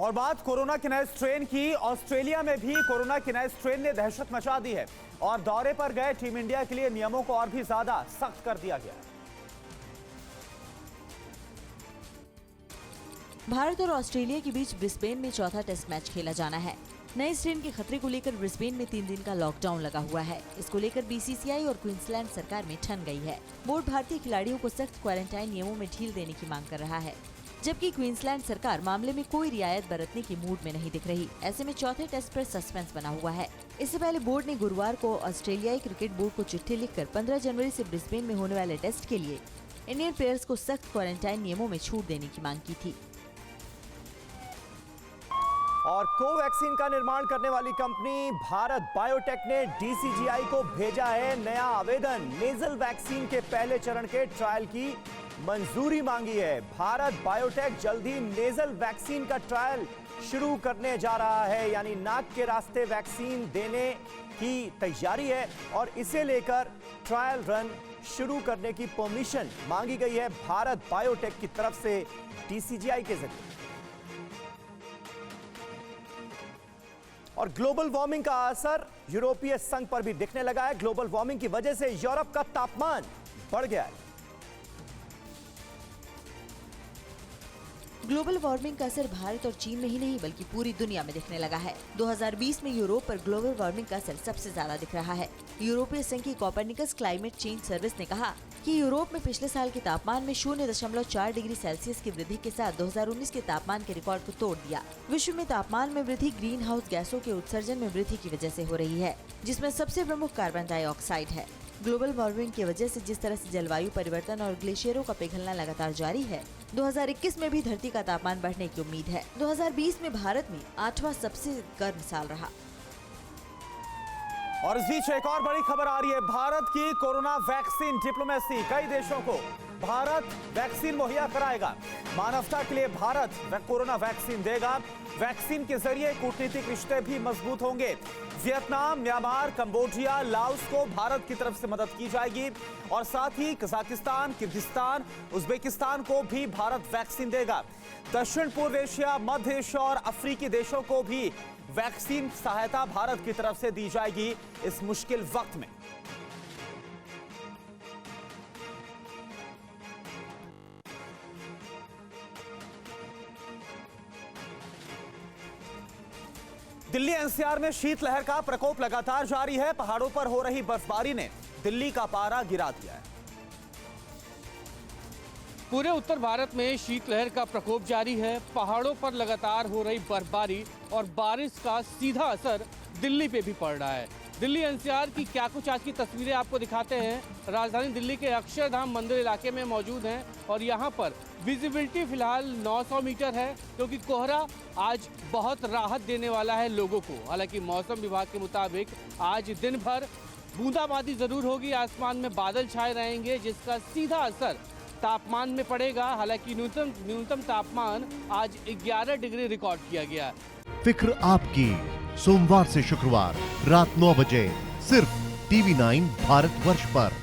और बात कोरोना के नए स्ट्रेन की। ऑस्ट्रेलिया में भी कोरोना के नए स्ट्रेन ने दहशत मचा दी है और दौरे पर गए टीम इंडिया के लिए नियमों को और भी ज्यादा सख्त कर दिया गया है। भारत और ऑस्ट्रेलिया के बीच ब्रिस्बेन में चौथा टेस्ट मैच खेला जाना है। नए स्ट्रेन के खतरे को लेकर ब्रिस्बेन में 3 दिन का लॉकडाउन लगा हुआ है। इसको लेकर बीसीसीआई और क्वींसलैंड सरकार में ठन गई है। बोर्ड भारतीय खिलाड़ियों को सख्त क्वारंटाइन नियमों में ढील देने की मांग कर रहा है, जबकि क्वींसलैंड सरकार मामले में कोई रियायत बरतने की मूड में नहीं दिख रही। ऐसे में चौथे टेस्ट पर सस्पेंस बना हुआ है। इससे पहले बोर्ड ने गुरुवार को ऑस्ट्रेलियाई क्रिकेट बोर्ड को चिट्ठी लिखकर 15 जनवरी से ब्रिस्बेन में होने वाले टेस्ट के लिए इंडियन प्लेयर्स को सख्त क्वारंटाइन नियमों में छूट देने की मांग की थी। और कोवैक्सीन का निर्माण करने वाली कंपनी भारत बायोटेक ने डीसीजीआई को भेजा है नया आवेदन। नेजल वैक्सीन के पहले चरण के ट्रायल की मंजूरी मांगी है। भारत बायोटेक जल्द ही नेजल वैक्सीन का ट्रायल शुरू करने जा रहा है, यानी नाक के रास्ते वैक्सीन देने की तैयारी है और इसे लेकर ट्रायल रन शुरू करने की परमिशन मांगी गई है भारत बायोटेक की तरफ से डीसीजीआई के जरिए। और ग्लोबल वार्मिंग का असर यूरोपीय संघ पर भी दिखने लगा है। ग्लोबल वार्मिंग की वजह से यूरोप का तापमान बढ़ गया है। ग्लोबल वार्मिंग का असर भारत और चीन में ही नहीं बल्कि पूरी दुनिया में दिखने लगा है। 2020 में यूरोप पर ग्लोबल वार्मिंग का असर सबसे ज्यादा दिख रहा है। यूरोपीय संघ की कोपरनिकस क्लाइमेट चेंज सर्विस ने कहा कि यूरोप में पिछले साल के तापमान में 0.4 डिग्री सेल्सियस की वृद्धि के साथ 2019 के तापमान के रिकॉर्ड को तोड़ दिया। विश्व में तापमान में वृद्धि ग्रीन हाउस गैसों के उत्सर्जन में वृद्धि की वजह से हो रही है, जिसमें सबसे प्रमुख कार्बन डाइऑक्साइड है। ग्लोबल वार्मिंग की वजह से जिस तरह से जलवायु परिवर्तन और ग्लेशियरों का पिघलना लगातार जारी है, 2021 में भी धरती का तापमान बढ़ने की उम्मीद है। 2020 में भारत में 8वां सबसे गर्म साल रहा। और इस बीच एक और बड़ी खबर आ रही है। भारत की कोरोना वैक्सीन डिप्लोमेसी। कई देशों को भारत वैक्सीन मुहैया कराएगा। मानवता के लिए भारत कोरोना वैक्सीन देगा। वैक्सीन के जरिए कूटनीतिक रिश्ते भी मजबूत होंगे। वियतनाम, म्यांमार, कंबोडिया, लाओस को भारत की तरफ से मदद की जाएगी और साथ ही कजाकिस्तान, किर्गिस्तान, उज्बेकिस्तान को भी भारत वैक्सीन देगा। दक्षिण पूर्व एशिया, मध्य एशिया और अफ्रीकी देशों को भी वैक्सीन सहायता भारत की तरफ से दी जाएगी इस मुश्किल वक्त में। दिल्ली एनसीआर में शीतलहर का प्रकोप लगातार जारी है। पहाड़ों पर हो रही बर्फबारी ने दिल्ली का पारा गिरा दिया है। पूरे उत्तर भारत में शीतलहर का प्रकोप जारी है। पहाड़ों पर लगातार हो रही बर्फबारी और बारिश का सीधा असर दिल्ली पे भी पड़ रहा है। दिल्ली एनसीआर की क्या कुछ आज की तस्वीरें आपको दिखाते हैं। राजधानी दिल्ली के अक्षरधाम मंदिर इलाके में मौजूद हैं और यहाँ पर विजिबिलिटी फिलहाल 900 मीटर है, क्योंकि कोहरा आज बहुत राहत देने वाला है लोगों को। हालांकि मौसम विभाग के मुताबिक आज दिन भर बूंदाबांदी जरूर होगी, आसमान में बादल छाए रहेंगे, जिसका सीधा असर तापमान में पड़ेगा। हालांकि न्यूनतम तापमान आज 11 डिग्री रिकॉर्ड किया गया। फिक्र आपकी, सोमवार से शुक्रवार रात 9 बजे सिर्फ TV9 भारतवर्ष पर।